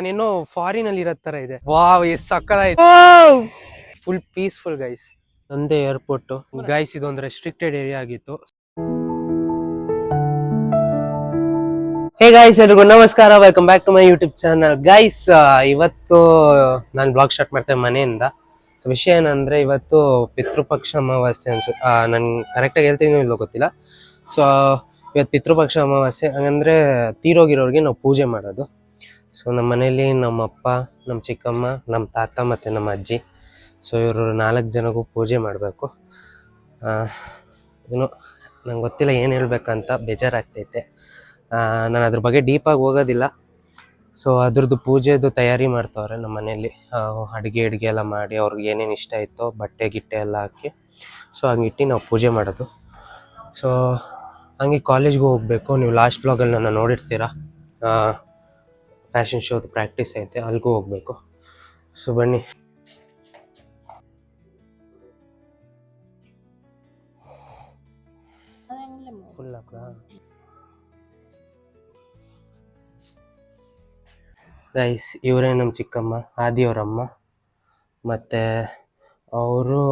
ನಾನೇನೋ ಫಾರಿನ್ ಅಲ್ಲಿ ಇರೋ ತರ ಇದೆ. ವಾವ್, ಎಷ್ಟು ಸಕ್ಕತ್ತಾಯ್ತು. Full peaceful guys. ಒಂದೇ ಏರ್ಪೋರ್ಟ್ ಗೈಸ್. ಇದೊಂದು ರೆಸ್ಟ್ರಿಕ್ಟೆಡ್ ಏರಿಯಾ ಆಗಿತ್ತು. ಹೇ ಗೈಸ್, ಎಲ್ರಿಗೂ ನಮಸ್ಕಾರ. Welcome back to my YouTube channel guys. ಇವತ್ತು ನಾನು ಬ್ಲಾಗ್ ಸ್ಟಾರ್ಟ್ ಮಾಡ್ತೇನೆ ಮನೆಯಿಂದ. ವಿಷಯ ಏನಂದ್ರೆ, ಇವತ್ತು ಪಿತೃಪಕ್ಷ ಅಮಾವಾಸ್ಯೆ ನನ್ ಕರೆಕ್ಟಾಗಿ ಹೇಳ್ತೀನಿ ಇಲ್ಲೋ ಗೊತ್ತಿಲ್ಲ. ಸೊ ಇವತ್ತು ಪಿತೃಪಕ್ಷ ಅಮಾವಾಸ್ಯೆ. ಹಂಗಂದ್ರೆ ತೀರೋಗಿರೋರಿಗೆ ನಾವು ಪೂಜೆ ಮಾಡೋದು. ಸೊ ನಮ್ಮ ಮನೇಲಿ ನಮ್ಮ ಅಪ್ಪ, ನಮ್ಮ ಚಿಕ್ಕಮ್ಮ, ನಮ್ಮ ತಾತ ಮತ್ತು ನಮ್ಮ ಅಜ್ಜಿ, ಸೊ ಇವರು 4 ಜನಗೂ ಪೂಜೆ ಮಾಡಬೇಕು. ಏನು ನಂಗೆ ಗೊತ್ತಿಲ್ಲ ಏನು ಹೇಳ್ಬೇಕಂತ, ಬೇಜಾರಾಗ್ತೈತೆ. ನಾನು ಅದ್ರ ಬಗ್ಗೆ ಡೀಪಾಗಿ ಹೋಗೋದಿಲ್ಲ. ಸೊ ಅದ್ರದ್ದು ಪೂಜೆದು ತಯಾರಿ ಮಾಡ್ತವ್ರೆ ನಮ್ಮ ಮನೇಲಿ. ಅಡುಗೆ ಎಲ್ಲ ಮಾಡಿ ಅವ್ರಿಗೆ ಏನೇನು ಇಷ್ಟ ಇತ್ತೋ ಬಟ್ಟೆ ಗಿಟ್ಟೆ ಎಲ್ಲ ಹಾಕಿ, ಸೊ ಹಂಗಿಟ್ಟು ನಾವು ಪೂಜೆ ಮಾಡೋದು. ಸೊ ಹಂಗೆ ಕಾಲೇಜ್ಗೂ ಹೋಗಬೇಕು. ನೀವು ಲಾಸ್ಟ್ ವ್ಲಾಗಲ್ಲಿ ನನ್ನ ನೋಡಿರ್ತೀರ. ಫ್ಯಾಷನ್ ಶೋದು ಪ್ರಾಕ್ಟೀಸ್ ಐತೆ, ಅಲ್ಲಿಗೂ ಹೋಗಬೇಕು. ಸೊ ಬನ್ನಿ. ಫುಲ್ ಗೈಸ್, ಇವರೇ ನಮ್ಮ ಚಿಕ್ಕಮ್ಮ, ಆದಿಯವರಮ್ಮ. ಮತ್ತು ಅವರು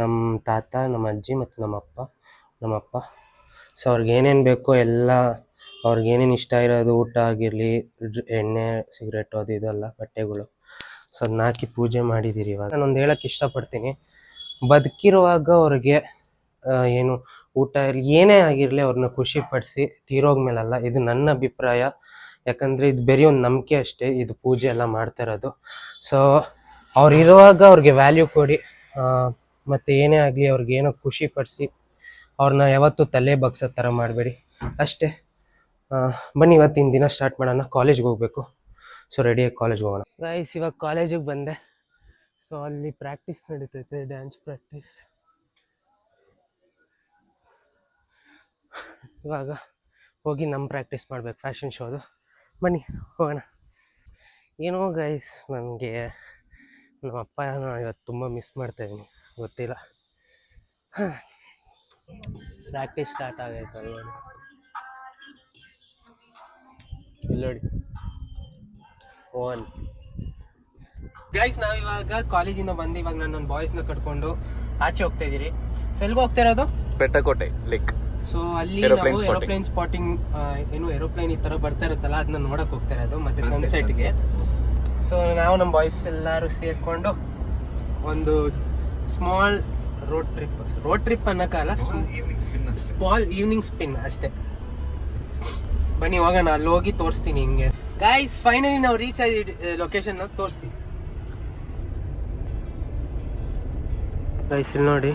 ನಮ್ಮ ತಾತ, ನಮ್ಮ ಅಜ್ಜಿ ಮತ್ತು ನಮ್ಮಪ್ಪ. ಸೊ ಅವ್ರಿಗೆ ಏನೇನು ಬೇಕೋ ಎಲ್ಲ, ಅವ್ರಿಗೆ ಏನೇನು ಇಷ್ಟ ಇರೋದು, ಊಟ ಆಗಿರಲಿ, ಎಣ್ಣೆ, ಸಿಗರೇಟು, ಅದು ಇದೆಲ್ಲ ಬಟ್ಟೆಗಳು, ಸೊ ಅದನ್ನ ಹಾಕಿ ಪೂಜೆ ಮಾಡಿದ್ದೀರಿ. ಇವಾಗ ನಾನೊಂದು ಹೇಳೋಕ್ಕೆ ಇಷ್ಟಪಡ್ತೀನಿ. ಬದುಕಿರುವಾಗ ಅವ್ರಿಗೆ ಏನು ಊಟ ಇರಲಿ, ಏನೇ ಆಗಿರಲಿ, ಅವ್ರನ್ನ ಖುಷಿಪಡಿಸಿ. ತೀರೋಗ್ಮೇಲಲ್ಲ, ಇದು ನನ್ನ ಅಭಿಪ್ರಾಯ. ಯಾಕಂದರೆ ಇದು ಬೇರೆ ಒಂದು ನಂಬಿಕೆ ಅಷ್ಟೇ, ಇದು ಪೂಜೆ ಎಲ್ಲ ಮಾಡ್ತಾ ಇರೋದು. ಸೊ ಅವ್ರು ಇರುವಾಗ ಅವ್ರಿಗೆ ವ್ಯಾಲ್ಯೂ ಕೊಡಿ. ಮತ್ತು ಏನೇ ಆಗಲಿ ಅವ್ರಿಗೆ ಏನೋ ಖುಷಿಪಡಿಸಿ. ಅವ್ರನ್ನ ಯಾವತ್ತೂ ತಲೆ ಬಗ್ಸೋ ಥರ ಮಾಡಬೇಡಿ ಅಷ್ಟೇ. ಬನ್ನಿ ಇವತ್ತಿನ ದಿನ ಸ್ಟಾರ್ಟ್ ಮಾಡೋಣ. ಕಾಲೇಜ್ಗೆ ಹೋಗಬೇಕು. ಸೊ ರೆಡಿಯಾಗಿ ಕಾಲೇಜ್ಗೆ ಹೋಗೋಣ ಗೈಸ್. ಇವಾಗ ಕಾಲೇಜಿಗೆ ಬಂದೆ. ಸೊ ಅಲ್ಲಿ ಪ್ರಾಕ್ಟೀಸ್ ನಡೀತೈತೆ, ಡ್ಯಾನ್ಸ್ ಪ್ರಾಕ್ಟೀಸ್. ಇವಾಗ ಹೋಗಿ ನಮ್ಮ ಪ್ರಾಕ್ಟೀಸ್ ಮಾಡ್ಬೇಕು, ಫ್ಯಾಷನ್ ಶೋದು. ಬನ್ನಿ ಹೋಗೋಣ. ಏನೋ ಗೈಸ್, ನನಗೆ ನಮ್ಮ ಅಪ್ಪನ ಇವತ್ತು ತುಂಬ ಮಿಸ್ ಮಾಡ್ತಾಯಿದ್ದೀನಿ, ಗೊತ್ತಿಲ್ಲ. ಪ್ರಾಕ್ಟೀಸ್ ಸ್ಟಾರ್ಟ್ ಆಗೈತೆ ನೋಡಿ. ಇಲ್ಲಿ ನೋಡಿ, ಗೈಸ್ ನಾವಿವಾಗ ಕಾಲೇಜಿಂದ ಬಂದು ಇವಾಗ ನನ್ನ ಬಾಯ್ಸ್ನ ಕಟ್ಕೊಂಡು ಆಚೆ ಹೋಗ್ತಾ ಇದ್ದೀರಿ. ಸೊ ಎಲ್ಲಿಗೆ ಹೋಗ್ತಾ ಇರೋದು? ಬೆಟ್ಟಕೋಟೆ ಲೇಕ್. ಸೊ ಅಲ್ಲಿ ನಾವು ಏರೋಪ್ಲೇನ್ ಸ್ಪಾಟಿಂಗ್, ಏನು ಏರೋಪ್ಲೇನ್ ಈ ತರ ಬರ್ತಾ ಇರುತ್ತಲ್ಲ, ಅದನ್ನ ನೋಡಕ್ ಹೋಗ್ತಾ ಇರೋದು. ಮತ್ತೆ ಸನ್ಸೆಟ್ಗೆ. ಸೊ ನಾವು ನಮ್ಮ ಬಾಯ್ಸ್ ಎಲ್ಲರೂ ಸೇರ್ಕೊಂಡು ಒಂದು ಸ್ಮಾಲ್ ರೋಡ್ ಟ್ರಿಪ್ ಅನ್ನೋಕ್ಕಲ್ಲ, ಸ್ಮಾಲ್ ಈವ್ನಿಂಗ್ ಸ್ಪಿನ್ ಅಷ್ಟೇ. ಬನ್ನಿ ಹೋಗೋಣ, ಅಲ್ಲಿ ಹೋಗಿ ತೋರಿಸ್ತೀನಿ ಹಿಂಗೆ. ಗೈಸ್ ಫೈನಲಿ ನಾವು ರೀಚ್ ಆಗಿ ಲೊಕೇಶನ್ ತೋರಿಸ್ತೀನಿ ಗೈಸ್. ಇಲ್ಲಿ ನೋಡಿ,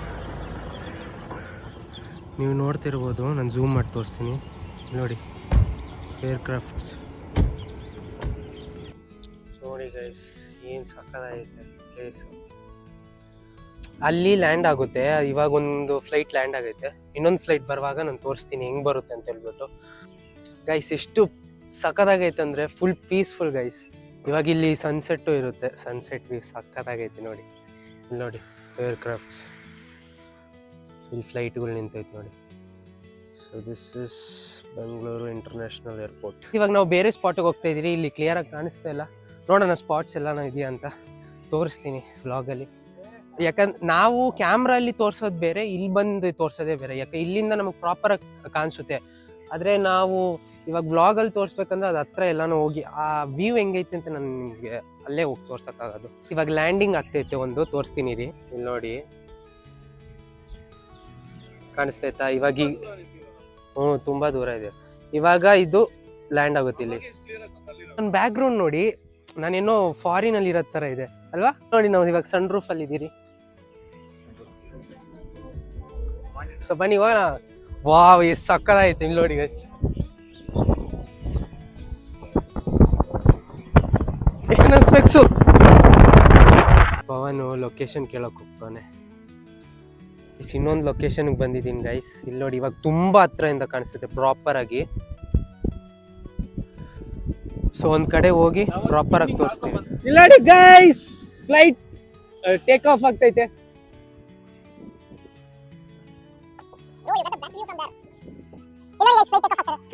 ನೀವು ನೋಡ್ತಿರ್ಬೋದು, ನಾನು ಝೂಮ್ ಮಾಡಿ ತೋರಿಸ್ತೀನಿ ನೋಡಿ. ಏರ್ಕ್ರಾಫ್ಟ್ಸ್ ನೋಡಿ ಗೈಸ್, ಏನು ಸಕ್ಕತ್ತಾಗೈತೆ ಪ್ಲೇಸು. ಅಲ್ಲಿ ಲ್ಯಾಂಡ್ ಆಗುತ್ತೆ. ಇವಾಗ ಒಂದು ಫ್ಲೈಟ್ ಲ್ಯಾಂಡ್ ಆಗೈತೆ, ಇನ್ನೊಂದು ಫ್ಲೈಟ್ ಬರುವಾಗ ನಾನು ತೋರಿಸ್ತೀನಿ ಹೆಂಗೆ ಬರುತ್ತೆ ಅಂತ ಹೇಳ್ಬಿಟ್ಟು. ಗೈಸ್ ಎಷ್ಟು ಸಕ್ಕತ್ತಾಗೈತೆ ಅಂದರೆ ಫುಲ್ ಪೀಸ್ಫುಲ್ ಗೈಸ್. ಇವಾಗ ಇಲ್ಲಿ ಸನ್ಸೆಟ್ಟು ಇರುತ್ತೆ, ಸನ್ಸೆಟ್ ವ್ಯೂ ಸಕ್ಕತ್ತಾಗೈತೆ ನೋಡಿ. ಇಲ್ಲಿ ನೋಡಿ ಏರ್ಕ್ರಾಫ್ಟ್ಸ್, ಇಲ್ಲಿ ಫ್ಲೈಟ್ಗಳು ನಿಂತೈತೆ ನೋಡಿ. So this is Bengaluru international airport. ಇವಾಗ ನಾವು ಬೇರೆ ಸ್ಪಾಟಿಗೆ ಹೋಗ್ತಾ ಇದ್ದೀರಿ. ಇಲ್ಲಿ ಕ್ಲಿಯರಾಗಿ ಕಾಣಿಸ್ತಾ ಇಲ್ಲ, ನೋಡೋಣ ಸ್ಪಾಟ್ಸ್ ಎಲ್ಲ ಇದೆಯಾ ಅಂತ ತೋರಿಸ್ತೀನಿ ವ್ಲಾಗಲ್ಲಿ. ಯಾಕಂದ್ರೆ ನಾವು ಕ್ಯಾಮ್ರಲ್ಲಿ ತೋರಿಸೋದು ಬೇರೆ, ಇಲ್ಲಿ ಬಂದು ತೋರಿಸೋದೇ ಬೇರೆ. ಯಾಕೆ ಇಲ್ಲಿಂದ ನಮಗೆ ಪ್ರಾಪರಾಗಿ ಕಾಣಿಸುತ್ತೆ. ಆದರೆ ನಾವು ಇವಾಗ ವ್ಲಾಗಲ್ಲಿ ತೋರಿಸ್ಬೇಕಂದ್ರೆ ಅದು ಹತ್ರ ಎಲ್ಲಾನು ಹೋಗಿ ಆ ವ್ಯೂ ಹೆಂಗೈತೆ ಅಂತ ನಾನು ನಿಮಗೆ ಅಲ್ಲೇ ಹೋಗಿ ತೋರ್ಸೋಕ್ಕಾಗೋದು. ಇವಾಗ ಲ್ಯಾಂಡಿಂಗ್ ಆಗ್ತೈತೆ, ಒಂದು ತೋರಿಸ್ತೀನಿ ರೀ. ಇಲ್ಲಿ ನೋಡಿ ಕಾಣಿಸ್ತೈತಾ? ಇವಾಗ ತುಂಬಾ ದೂರ ಇದೆ. ಇವಾಗ ಇದು ಲ್ಯಾಂಡ್ ಆಗುತ್ತೆ. ಇಲ್ಲಿ ನನ್ನ ಬ್ಯಾಕ್ ಗ್ರೌಂಡ್ ನೋಡಿ, ನಾನೇನೋ ಫಾರಿನ್ ಅಲ್ಲಿ ಇರೋ ತರ ಇದೆ ಅಲ್ವಾ? ನೋಡಿ, ನಾವು ಇವಾಗ ಸನ್ ರೂಫ್ ಅಲ್ಲಿ ಇದ್ದೀರಿ. ಸೊ ಬನ್ನಿ ಹೋಗೋಣ. ವಾವ್, ಎಷ್ಟು ಸಕ್ಕತ್ತಾಯ್ತು. ಇಲ್ಲಿ ನೋಡಿ ಗೈಸ್, ನನ್ನ ಸ್ಪೆಕ್ಸು. ಪವನು ಲೊಕೇಶನ್ ಕೇಳಕ್ ಹೋಗ್ತಾನೆ. ಇನ್ನೊಂದು ಲೊಕೇಶನ್ಗೆ ಬಂದಿದ್ದೀನಿ ಗೈಸ್. ಇಲ್ಲಿ ನೋಡಿ, ಇವಾಗ ತುಂಬಾ ಹತ್ರದಿಂದ ಕಾಣಿಸುತ್ತೆ ಪ್ರಾಪರ್ ಆಗಿ. ಸೊ ಒಂದ್ ಕಡೆ ಹೋಗಿ ಪ್ರಾಪರ್ ಆಗಿ ತೋರಿಸ್ತೀನಿ. ಇಲ್ಲಿ ನೋಡಿ ಗೈಸ್, ಫ್ಲೈಟ್ ಟೇಕ್ ಆಫ್ ಆಗ್ತೈತೆ.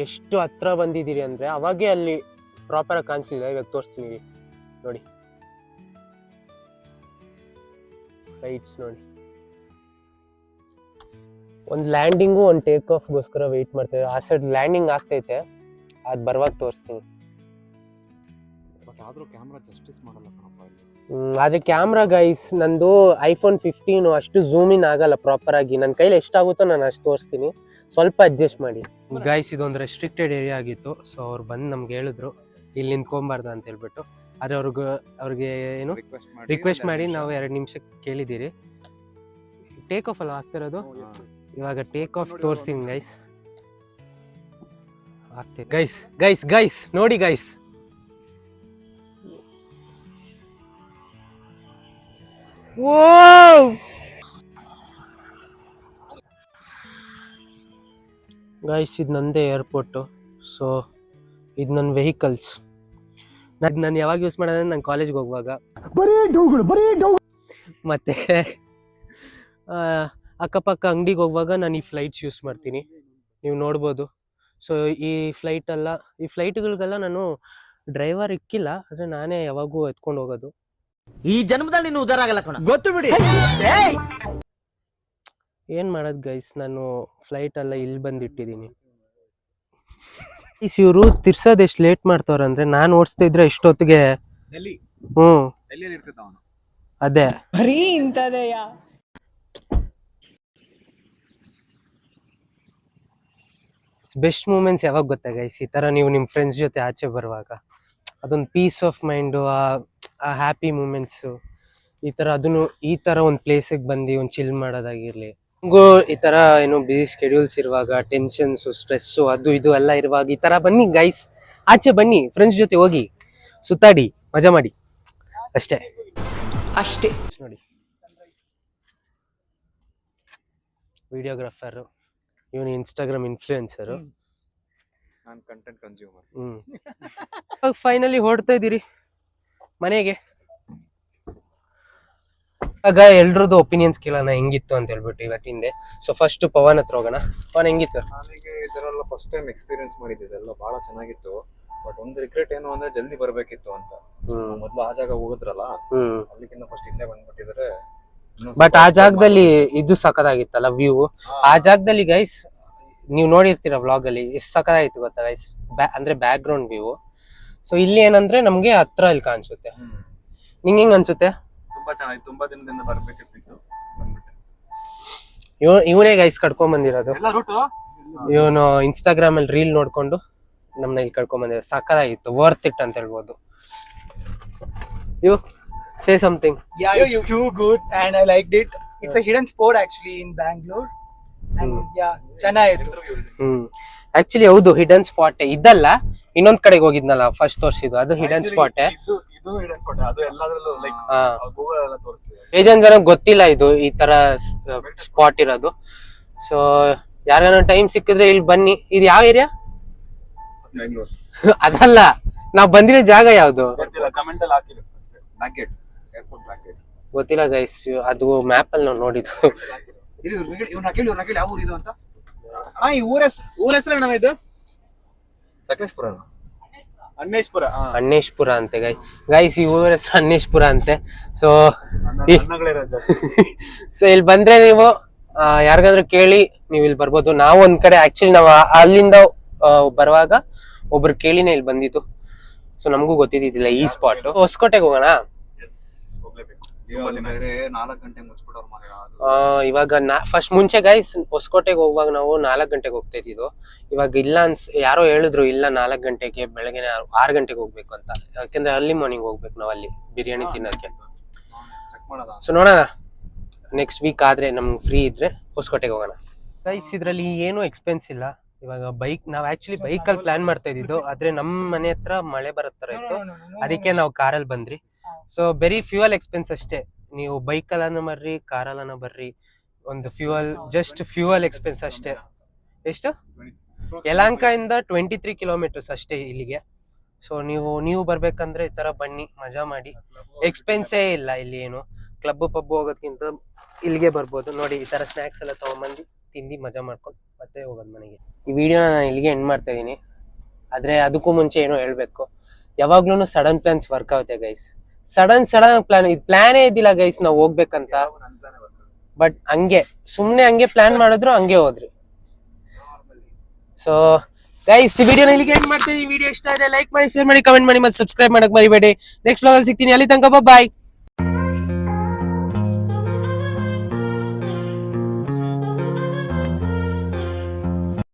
ಎಷ್ಟು ಹತ್ರ ಬಂದಿದ್ದೀರಿ ಅಂದ್ರೆ, ಅವಾಗೆ ಅಲ್ಲಿ ಪ್ರಾಪರ್ ಆಗಿ ಕಾಣಿಸ್ಲಿಲ್ಲ, ಇವಾಗ ತೋರಿಸ್ತೀನಿ ನೋಡಿ. ಫ್ಲೈಟ್ಸ್ ನೋಡಿ, ಒಂದು ಲ್ಯಾಂಡಿಂಗು ಒಂದು ಟೇಕ್ ಆಫ್ಗೋಸ್ಕರ ವೆಯ್ಟ್ ಮಾಡ್ತೇವೆ. ಆ ಸೈಡ್ ಲ್ಯಾಂಡಿಂಗ್ ಆಗ್ತೈತೆ, ಅದು ಬರುವಾಗ ತೋರಿಸ್ತೀನಿ. ಆದ್ರೆ ಕ್ಯಾಮ್ರಾ ಗೈಸ್ ನಂದು iPhone 15 ಅಷ್ಟು ಝೂಮ್ ಇನ್ ಆಗಲ್ಲ ಪ್ರಾಪರ್ ಆಗಿ. ನನ್ನ ಕೈಲಿ ಎಷ್ಟಾಗುತ್ತೋ ನಾನು ಅಷ್ಟು ತೋರಿಸ್ತೀನಿ, ಸ್ವಲ್ಪ ಅಡ್ಜಸ್ಟ್ ಮಾಡಿ ಗೈಸ್. ಇದೊಂದು ರೆಸ್ಟ್ರಿಕ್ಟೆಡ್ ಏರಿಯಾ ಆಗಿತ್ತು, ಸೊ ಅವ್ರು ಬಂದು ನಮ್ಗೆ ಹೇಳಿದ್ರು ಇಲ್ಲಿ ನಿಂತ್ಕೊಂಬಾರ್ದು ಅಂತ ಹೇಳ್ಬಿಟ್ಟು. ಆದ್ರೆ ಅವ್ರಿಗೆ ಏನು ರಿಕ್ವೆಸ್ಟ್ ಮಾಡಿ ನಾವು 2 ನಿಮಿಷ ಕೇಳಿದ್ದೀರಿ. ಟೇಕ್ ಆಫ್ ಅಲ್ಲ ಆಗ್ತಿರೋದು, ಇವಾಗ ಟೇಕ್ ಆಫ್ ತೋರಿಸ್ತೀನಿ ಗೈಸ್. ಆಗ್ತದೆ ಗೈಸ್, ಗೈಸ್ ಗೈಸ್ ನೋಡಿ ಗೈಸ್, ಓ ಗೈಸ್ ಇದು ನಂದೇ ಏರ್ಪೋರ್ಟು. ಸೊ ಇದು ನನ್ನ ವೆಹಿಕಲ್ಸ್. ನಾನು ಯಾವಾಗ ಯೂಸ್ ಮಾಡೋದಂದ್ರೆ ನಾನು ಕಾಲೇಜ್ಗೆ ಹೋಗುವಾಗ, ಮತ್ತೆ ಅಕ್ಕಪಕ್ಕ ಅಂಗಡಿಗೆ ಹೋಗುವಾಗ ನಾನು ಈ ಫ್ಲೈಟ್ಸ್ ಯೂಸ್ ಮಾಡ್ತೀನಿ, ನೀವು ನೋಡ್ಬೋದು. ಸೊ ಈ ಫ್ಲೈಟ್ಗಳಿಗೆಲ್ಲ ನಾನು ಡ್ರೈವರ್ ಇಕ್ಕಿಲ್ಲ, ಆದರೆ ನಾನೇ ಯಾವಾಗೂ ಎತ್ಕೊಂಡು ಹೋಗೋದು. ಈ ಜನ್ಮದಲ್ಲಿ ನೀನು ಉದಾರ ಆಗಲ್ಲ ಕಣ, ಗೊತ್ತು ಬಿಡಿ. ಏನು ಮಾಡೋದು ಗೈಸ್, ನಾನು ಫ್ಲೈಟ್ ಎಲ್ಲ ಇಲ್ಲಿ ಬಂದಿಟ್ಟಿದ್ದೀನಿ. ಇವರು ತಿರ್ಸೋದು ಎಷ್ಟು ಲೇಟ್ ಮಾಡ್ತಾವ್ರಂದ್ರೆ, ನಾನು ಓಡಿಸ್ತಾ ಇದ್ರೆ ಇಷ್ಟೊತ್ತಿಗೆ ಅದೇ ಬರೀ ಇಂಥದೆಯಾ. ಬೆಸ್ಟ್ ಮೂಮೆಂಟ್ಸ್ ಯಾವಾಗ ಗೊತ್ತಾ ಗೈಸ್, ಈ ತರ ನೀವು ನಿಮ್ಮ ಫ್ರೆಂಡ್ಸ್ ಜೊತೆ ಆಚೆ ಬರುವಾಗ ಅದೊಂದು ಪೀಸ್ ಆಫ್ ಮೈಂಡು, ಆ ಹ್ಯಾಪಿ ಮೂಮೆಂಟ್ಸು. ಈ ತರ ಒಂದು ಪ್ಲೇಸಿಗೆ ಬಂದು ಒಂದು ಚಿಲ್ ಮಾಡೋದಾಗಿರ್ಲಿ, ಈ ತರ ಏನು ಬಿಸಿ ಸ್ಕೆಡ್ಯೂಲ್ಸ್ ಇರುವಾಗ, ಟೆನ್ಷನ್ಸು, ಸ್ಟ್ರೆಸ್ಸು, ಅದು ಇದು ಎಲ್ಲ ಇರುವಾಗ ಈ ತರ ಬನ್ನಿ ಗೈಸ್, ಆಚೆ ಬನ್ನಿ, ಫ್ರೆಂಡ್ಸ್ ಜೊತೆ ಹೋಗಿ ಸುತ್ತಾಡಿ, ಮಜಾ ಮಾಡಿ ಅಷ್ಟೇ. ನೋಡಿ ವಿಡಿಯೋಗ್ರಾಫರು, ಇವನು ಇನ್ಸ್ಟಾಗ್ರಾಮ್ ಇನ್ಫ್ಲೂಯೆನ್ಸರು, ನಾನು ಕಂಟೆಂಟ್ ಕನ್ಸ್ಯೂಮರ್. ಫೈನಲಿ ಹೊರಡ್ತಾ ಇದ್ದೀರಿ ಮನೆಗೆ. ಆಗ ಎಲ್ರದ್ದು ಒಪಿನಿಯನ್ಸ್ ಕೇಳೋಣ ಹೆಂಗಿತ್ತು ಅಂತ ಹೇಳ್ಬಿಟ್ಟು ಇವತ್ತಿಂದೆ. ಸೊ ಫಸ್ಟ್ ಪವನ್ ಹತ್ರ ಹೋಗೋಣ. ಪವನ್ ಹೆಂಗಿತ್ತು? ನನಗೆ ಇದರೆಲ್ಲ ಫಸ್ಟ್ ಟೈಮ್ ಎಕ್ಸ್ಪೀರಿಯನ್ಸ್ ಮಾಡಿದ್ದೆ, ಇದೆಲ್ಲ ಬಹಳ ಚೆನ್ನಾಗಿತ್ತು. ಬಟ್ ಒಂದು ರಿಗ್ರೆಟ್ ಏನು ಅಂದ್ರೆ ಜಲ್ದಿ ಬರ್ಬೇಕಿತ್ತು ಅಂತ. ಮೊದ್ಲು ಆ ಜಾಗ ಹೋಗಿದ್ರಲ್ಲ, ಅಲ್ಲಿಗಿಂತ ಫಸ್ಟ್ ಇಲ್ಲೇ ಬಂದ್ಬಿಟ್ಟಿದ್ರೆ. ಬಟ್ ಆ ಜಾಗದಲ್ಲಿ ಇದು ಸಖತ್ತಾಗಿತ್ತಲ್ಲ ವ್ಯೂ. ಆ ಜಾಗದಲ್ಲಿ ಗೈಸ್ ನೀವು ನೋಡಿರ್ತೀರ ವ್ಲಾಗ್ ಅಲ್ಲಿ, ಎಷ್ಟು ಸಖತ್ತಾಗಿತ್ತು ಗೊತ್ತಾ ಗೈಸ್, ಅಂದ್ರೆ ಬ್ಯಾಕ್ ಗ್ರೌಂಡ್ ವ್ಯೂ. ಸೊ ಇಲ್ಲಿ ಏನಂದ್ರೆ ನಮ್ಗೆ ಹತ್ರ ಇಲ್ಲಿ ಕಾಣಿಸುತ್ತೆ. ನಿಂಗೆ ಹೆಂಗ್ ಅನ್ಸುತ್ತೆ? ತುಂಬಾ ಚೆನ್ನಾಗಿ, ತುಂಬಾ ದಿನದಿಂದ ಬರ್ಬೇಕಿತ್ತು, ಬಂದ್ಬಿಟ್ಟೆ. ಇವನೇ ಗೈಸ್ ಕರ್ಕೊಂಡ್ ಬಂದಿರೋದು. ಇವನು ಇನ್ಸ್ಟಾಗ್ರಾಮ್ ಅಲ್ಲಿ ರೀಲ್ ನೋಡ್ಕೊಂಡು ನಮ್ನ ಇಲ್ಲಿ ಕರ್ಕೊಂಡ್ ಬಂದಿರೋ. ಸಖತ್ತಾಗಿತ್ತು, ವರ್ತ್ ಇಟ್ ಅಂತ ಹೇಳ್ಬೋದು. You say something. Yeah, it's too good and I liked it. It's a hidden spot actually in Bangalore and yeah, ಚೆನ್ನಾಗಿತ್ತು. ಆಕ್ಚುಲಿ ಹೌದು, ಹಿಡನ್ ಸ್ಪಾಟ್ ಇದಲ್ಲ, ಇನ್ನೊಂದ್ ಕಡೆಗೆ ಹೋಗಿದ್ನಲ್ಲ ಫಸ್ಟ್ ತೋರಿಸಿದ್ದು, ಅದು ಹಿಡನ್ ಸ್ಪಾಟ್. ಇದು ಹಿಡನ್ ಸ್ಪಾಟ್, ಅದು ಎಲ್ಲದರಲ್ಲೂ ಲೈಕ್ ಗೂಗಲ್ ಎಲ್ಲ ತೋರಿಸ್ತಿದೆ. ಏಜೆಂಟ್ ಜನ ಗೊತ್ತಿಲ್ಲ ಇದು ಈ ತರ ಸ್ಪಾಟ್ ಇರೋದು. ಸೊ ಯಾರಿಗಾನ ಟೈಮ್ ಸಿಕ್ಕಿದ್ರೆ ಇಲ್ಲಿ ಬನ್ನಿ. ಇದು ಯಾವ ಏರಿಯಾ? ಬೆಂಗಳೂರು. ಅದಲ್ಲ, ನಾವ್ ಬಂದಿರೋ ಜಾಗ ಯಾವ್ದು ಗೊತ್ತಿಲ್ಲ, ಕಮೆಂಟ್ ಅಲ್ಲಿ ಹಾಕಿದ್ರು. ಬ್ಯಾಕೆಟ್ ಏರ್ಪೋರ್ಟ್ ಬ್ಯಾಕೆಟ್ ಗೊತ್ತಿಲ್ಲ ಗೈಸ್, ಅದು ಮ್ಯಾಪ್ ಅಲ್ಲಿ ನಾವು ನೋಡಿದ್ದು. ಇವ್ರನ್ನ ಕೇಳಿ ಯಾವ ಊರು ಇದು ಅಂತ. ಈ ಊರ ಹೆಸರು ಏನೋ ಇದು? ಸಕಲೇಶ್ಪುರ, ಅನ್ನೇಶ್ಪುರ ಅಂತೆ ಗೈಸ್, ಈ ಊರ ಹೆಸರು ಅನ್ನೇಶ್ಪುರ ಅಂತೆ. ಸೊ ಸೊ ಇಲ್ಲಿ ಬಂದ್ರೆ ನೀವು ಯಾರಿಗಾದ್ರೂ ಕೇಳಿ ನೀವು ಇಲ್ಲಿ ಬರ್ಬೋದು. ನಾವು ಒಂದ್ ಕಡೆ ಆಕ್ಚುಲಿ ನಾವು ಅಲ್ಲಿಂದ ಬರುವಾಗ ಒಬ್ರು ಕೇಳಿನೇ ಇಲ್ಲಿ ಬಂದಿತ್ತು. ಸೊ ನಮಗೂ ಗೊತ್ತಿದ್ದಿಲ್ಲ ಈ ಸ್ಪಾಟ್. ಹೊಸಕೋಟೆಗೆ ಹೋಗೋಣ. ಇವಾಗ ಫಸ್ಟ್ ಮುಂಚೆ ಗೈಸ್ ಹೊಸಕೋಟೆಗೆ ಹೋಗುವಾಗ ನಾವು 4 ಗಂಟೆಗೆ ಹೋಗ್ತಾ ಇದ್ದಿದ್ದು. ಇವಾಗ ಇಲ್ಲ ಯಾರೋ ಹೇಳಿದ್ರು ಇಲ್ಲ 4 ಗಂಟೆಗೆ, ಬೆಳಗ್ಗೆ 6 ಗಂಟೆಗೆ ಹೋಗ್ಬೇಕು ಅಂತ. ಯಾಕೆಂದ್ರೆ ಅರ್ಲಿ ಮಾರ್ನಿಂಗ್ ಹೋಗ್ಬೇಕು ನಾವು ಅಲ್ಲಿ ಬಿರಿಯಾನಿ ತಿನ್ನೋಕೆ. ಸೊ ನೋಡೋಣ, ನೆಕ್ಸ್ಟ್ ವೀಕ್ ಆದ್ರೆ ನಮ್ಗೆ ಫ್ರೀ ಇದ್ರೆ ಹೊಸಕೋಟೆಗೆ ಹೋಗೋಣ ಗೈಸ್. ಇದ್ರಲ್ಲಿ ಏನು ಎಕ್ಸ್ಪೆನ್ಸ್ ಇಲ್ಲ. ಇವಾಗ ನಾವ್ ಆಕ್ಚುಲಿ ಬೈಕಲ್ಲಿ ಪ್ಲಾನ್ ಮಾಡ್ತಾ ಇದ್ದಿದ್ದು, ಆದ್ರೆ ನಮ್ ಮನೆ ಹತ್ರ ಮಳೆ ಬರತ್ತರ ಇತ್ತು, ಅದಕ್ಕೆ ನಾವು ಕಾರಲ್ಲಿ ಬಂದ್ರಿ. ಸೊ ಬರೀ ಫ್ಯೂಯಲ್ ಎಕ್ಸ್ಪೆನ್ಸ್ ಅಷ್ಟೇ. ನೀವು ಬೈಕಲ್ಲನ ಬರ್ರಿ, ಕಾರಲ್ಲನ ಬರ್ರಿ, ಒಂದು ಜಸ್ಟ್ ಫ್ಯೂಯಲ್ ಎಕ್ಸ್ಪೆನ್ಸ್ ಅಷ್ಟೇ. ಎಷ್ಟು? ಯಲಹಂಕ ಇಂದ 23 ಕಿಲೋಮೀಟರ್ಸ್ ಅಷ್ಟೇ ಇಲ್ಲಿಗೆ. ಸೊ ನೀವು ಬರ್ಬೇಕಂದ್ರೆ ಈ ತರ ಬನ್ನಿ, ಮಜಾ ಮಾಡಿ. ಎಕ್ಸ್ಪೆನ್ಸೇ ಇಲ್ಲ ಇಲ್ಲಿ ಏನು. ಕ್ಲಬ್ ಪಬ್ ಹೋಗೋದ್ಕಿಂತ ಇಲ್ಲಿಗೆ ಬರ್ಬೋದು. ನೋಡಿ ಈ ತರ ಸ್ನಾಕ್ಸ್ ಎಲ್ಲ ತಗೊಂಬಂದು ತಿಂದು ಮಜಾ ಮಾಡ್ಕೊಂಡು ಮತ್ತೆ ಹೋಗೋದು ಮನೆಗೆ. ಈ ವಿಡಿಯೋನ ನಾನು ಇಲ್ಲಿಗೆ ಎಂಡ್ ಮಾಡ್ತಾ ಇದೀನಿ. ಆದ್ರೆ ಅದಕ್ಕೂ ಮುಂಚೆ ಏನೋ ಹೇಳ್ಬೇಕು. ಯಾವಾಗ್ಲೂ ಸಡನ್ ಪ್ಲಾನ್ಸ್ ವರ್ಕ್ ಆಗುತ್ತೆ ಗೈಸ್. ಸಡನ್ ಪ್ಲಾನ್, ಇದು ಪ್ಲಾನೇ ಇದ್ದಿಲ್ಲ ಗೈಸ್ ನಾವು ಹೋಗ್ಬೇಕಂತ. ಬಟ್ ಹಂಗೆ ಸುಮ್ನೆ ಹಂಗೆ ಪ್ಲಾನ್ ಮಾಡಿದ್ರು ಹಂಗೆ ಹೋದ್ರಿ. ಸೊ ಗೈಸ್ ಈ ವಿಡಿಯೋನ ಇಲ್ಲಿಗೆ ಎಂಡ್ ಮಾಡ್ತೀನಿ. ಈ ವಿಡಿಯೋ ಇಷ್ಟ ಆದ್ರೆ ಲೈಕ್ ಮಾಡಿ, ಶೇರ್ ಮಾಡಿ, ಕಮೆಂಟ್ ಮಾಡಿ, ಮತ್ತೆ ಸಬ್ಸ್ಕ್ರೈಬ್ ಮಾಡಕ್ ಮರಿಬೇಡಿ. ನೆಕ್ಸ್ಟ್ ವ್ಲಾಗ್ ಅಲ್ಲಿ ಸಿಗ್ತೀನಿ. ಅಲ್ಲಿ ತನಕ ಬಾಯ್.